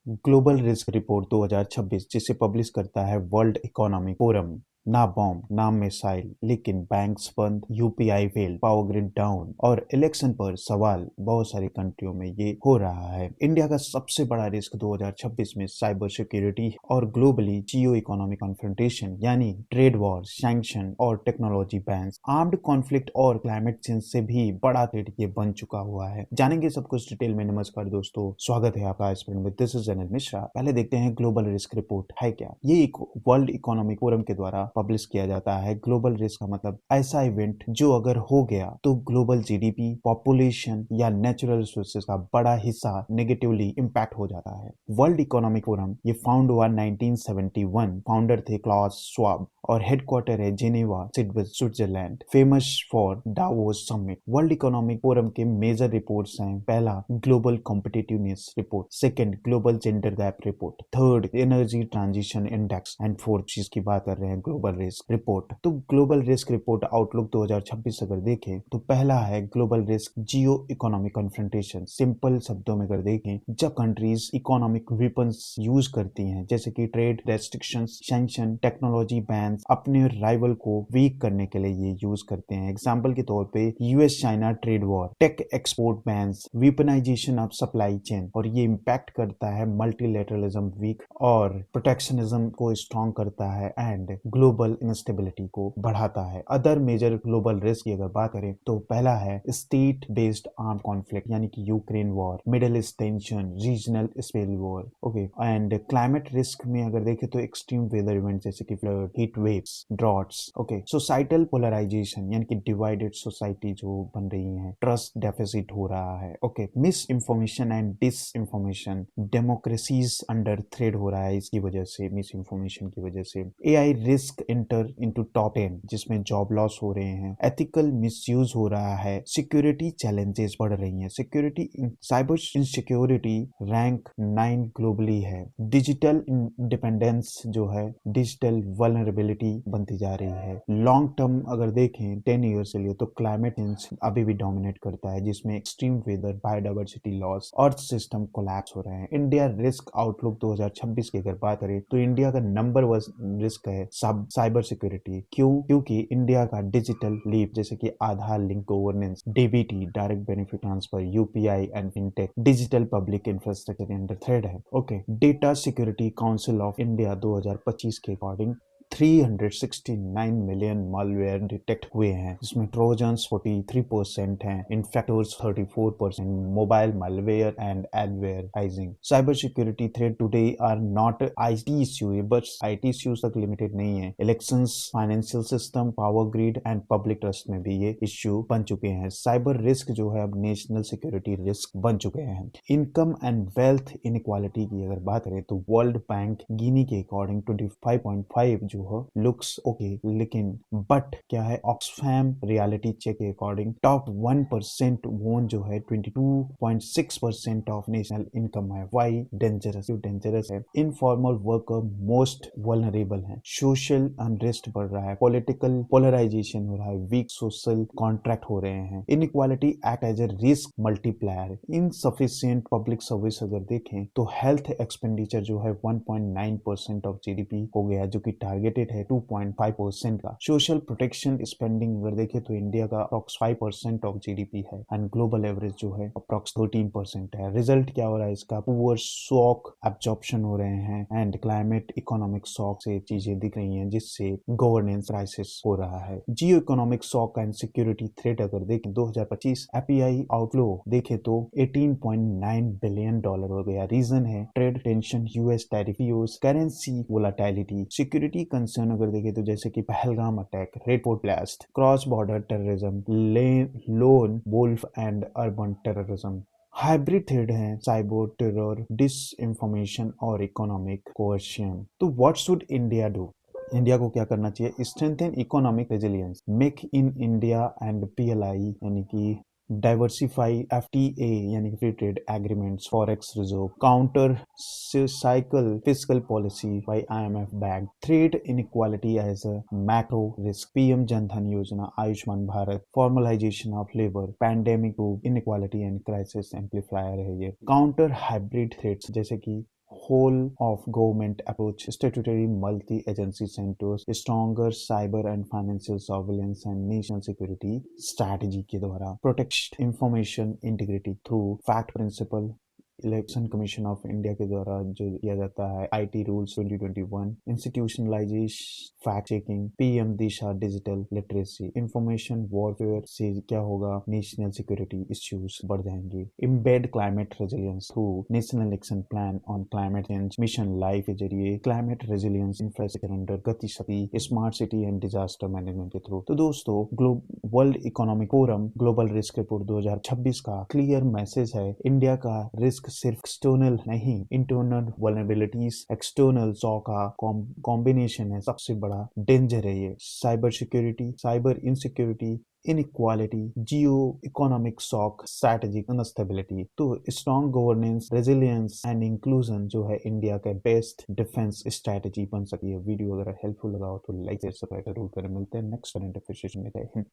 Global risk report 2026 जिसे publish करता है वर्ल्ड इकोनॉमिक फोरम। ना बॉम्ब ना मिसाइल, लेकिन बैंक्स बंद, UPI fail, power grid down और इलेक्शन पर सवाल बहुत सारी कंट्रियों में ये हो रहा है। इंडिया का सबसे बड़ा रिस्क 2026 में साइबर सिक्योरिटी और ग्लोबली जियो इकोनॉमिक कॉन्फ्रंटेशन यानी ट्रेड वॉर, सैंक्शन और टेक्नोलॉजी बैन्स। आर्म्ड कॉन्फ्लिक्ट और क्लाइमेट चेंज से भी बड़ा थ्रेट ये बन चुका हुआ है। जानेंगे सब कुछ डिटेल में। नमस्कार दोस्तों, स्वागत है आपका दिस इज अनिल मिश्रा। पहले देखते हैं ग्लोबल रिस्क रिपोर्ट है क्या। ये एक वर्ल्ड इकोनॉमिक फोरम के द्वारा पब्लिश किया जाता है। ग्लोबल रिस्क का मतलब ऐसा इवेंट जो अगर हो गया तो ग्लोबल जीडीपी, पॉपुलेशन या नेचुरल रिसोर्सेज का बड़ा हिस्सा नेगेटिवली इम्पैक्ट हो जाता है। वर्ल्ड इकोनॉमिक फोरम ये फाउंड हुआ 1971। फाउंडर थे क्लॉस श्वाब और हेडक्वार्टर है Geneva, Switzerland, famous for Davos summit. World Economic forum के मेजर रिपोर्ट्स हैं। पहला global competitiveness report, second global gender gap report, third energy transition index and fourth चीज की बात कर रहे हैं ग्लोबल रिस्क रिपोर्ट। तो ग्लोबल रिस्क रिपोर्ट आउटलुक 2026 अगर देखें तो पहला है ग्लोबल रिस्क जियो इकोनॉमिक कॉन्फ्रंटेशन। सिंपल शब्दों में अगर देखें, जब कंट्रीज इकोनॉमिक वेपन्स यूज करती हैं जैसे कि trade restrictions, sanction, technology bans, अपने राइवल को वीक करने के लिए ये यूज करते हैं। एग्जाम्पल के तौर पे US China trade war, tech export bans, weaponisation of supply chain, और ये इम्पैक्ट करता है मल्टीलेटरलिज्म वीक और प्रोटेक्शनिज्म को स्ट्रॉन्ग करता है एंड ग्लोबल इंस्टेबिलिटी को बढ़ाता है। अदर मेजर ग्लोबल रिस्क की अगर बात करें तो पहला है स्टेट बेस्ड आर्म कॉन्फ्लिक्ट यानी कि Ukraine war, Middle East tension, regional spell war, okay. And climate risk में अगर देखें तो एक्सट्रीम वेदर इवेंट जैसे कि flood, heat waves, droughts, okay. Societal polarisation यानी कि डिवाइडेड सोसाइटी जो बन रही है, ट्रस्ट डेफिसिट हो रहा है, okay. Misinformation and disinformation, democracies under threat हो रहा है इसकी वजह से, मिस इंफॉर्मेशन की वजह से। AI risk inter into top 10 जिसमें जॉब लॉस हो रहे हैं, एथिकल मिसयूज हो रहा है, सिक्योरिटी चैलेंजेस बढ़ रही हैं। Security cyber insecurity rank 9 globally है। डिजिटल इंडिपेंडेंस जो है, डिजिटल वल्नरेबिलिटी बनती जा रही है। लॉन्ग टर्म अगर देखें 10 ईयर से लिए तो क्लाइमेट चेंज अभी भी डोमिनेट करता है जिसमें extreme weather, biodiversity loss, earth system collapse हो रहे हैं। इंडिया रिस्क आउटलुक 2026 की अगर बात करें तो इंडिया का नंबर 1 रिस्क है साइबर सिक्योरिटी। क्यों? क्योंकि इंडिया का डिजिटल लीप जैसे कि Aadhaar link governance, DBT direct benefit transfer, UPI and fintech, digital public infrastructure under threat है, okay. Data security council of India 2025 के अकॉर्डिंग 369 मिलियन मालवेयर डिटेक्ट हुए हैं, जिसमें ट्रोजन्स 43% हैं, infectors 34%, mobile malware and advertising. Cyber security threat today are not IT issue, बस IT issues तक limited नहीं है। Elections, financial system, power grid and public trust में भी ये इश्यू बन चुके हैं। साइबर रिस्क जो है अब नेशनल सिक्योरिटी रिस्क बन चुके हैं। इनकम एंड वेल्थ इनइक्वालिटी की अगर बात करें तो वर्ल्ड बैंक गिनी के अकॉर्डिंग 25.5 जो है लुक्स ओके, लेकिन बट क्या है, ऑक्सफैम रियलिटी चेक के अकॉर्डिंग टॉप 1% वोन जो है 22.6% ऑफ नेशनल इनकम है। वाई डेंजरस है। इनफॉर्मल वर्कर मोस्ट वल्नरेबल है। सोशल अनरेस्ट बढ़ रहा है, पॉलिटिकल पोलराइजेशन हो रहा है, वीक सोशल कॉन्ट्रैक्ट हो रहे हैं। Inequality act as a risk multiplier. Insufficient public service अगर देखें तो हेल्थ एक्सपेंडिचर जो है 1.9% ऑफ जीडीपी हो गया, जो कि टारगेटेड है 2.5% का। सोशल प्रोटेक्शन स्पेंडिंग अगर देखें तो इंडिया का अप्रॉक्स 5% ऑफ जीडीपी है एंड ग्लोबल एवरेज जो है अप्रॉक्स 13% है। रिजल्ट क्या हो रहा है इसका? पुअर शॉक एब्जॉर्प्शन हो रहे हैं एंड क्लाइमेट इकोनॉमिक शॉक से चीजें दिख रही हैं, जिससे गवर्नेंस क्राइसिस हो रहा है। जियो economic shock and security threat अगर देखें 2025 एपीआई आउटफ्लो देखें तो 18.9 बिलियन डॉलर हो गया। रीजन है trade tension, US tariff, currency volatility. Security concern अगर देखें तो जैसे कि Pahalgam attack, Red Fort blast, cross border terrorism, lone wolf and urban terrorism. Hybrid thread है साइबर टेरर, डिस इंफॉर्मेशन और इकोनॉमिक कोएर्शन। तो what should India do? India को क्या करना चाहिए? Strengthen economic resilience, Make in India and PLI यानी कि diversify, FTA यानी कि free trade agreements, forex reserve, counter cycle fiscal policy by IMF bank, trade inequality as a macro risk, PM Jan Dhan Yojana, Ayushman Bharat, formalisation of labour, pandemic to inequality and crisis amplifier है ये। Counter hybrid threats जैसे कि whole of government approach, statutory multi-agency centers, stronger cyber and financial surveillance and national security strategy के द्वारा protect information integrity through fact principle, Election Commission of India के द्वारा जो किया जाता है IT rules 2021, institutionalisation fact checking, PM Disha digital literacy, information warfare से क्या होगा, नेशनल सिक्योरिटी इश्यूज बढ़ जाएंगे, embed climate resilience through National Action Plan on Climate Change Mission LiFE के जरिए climate resilience infrastructure under Gati Shakti smart city and disaster management के through. तो दोस्तों World Economic Forum global risk report 2026 का clear message है, India का risk सिर्फ external नहीं, इंटरनल वल्नरेबिलिटीज, एक्सटर्नल सॉ का कॉम्बिनेशन है, सबसे बड़ा डेंजर है ये। Cyber security, cyber insecurity, inequality, geo economic shock, strategic instability. तो strong governance, resilience and inclusion जो है इंडिया का बेस्ट डिफेंस स्ट्रैटेजी बन सकती है। वीडियो अगर हेल्पफुल लगा हो तो लाइक शेयर सब्सक्राइब जरूर करें। मिलते हैं नेक्स्ट करंट अफेयर सेशन में। जय हिंद।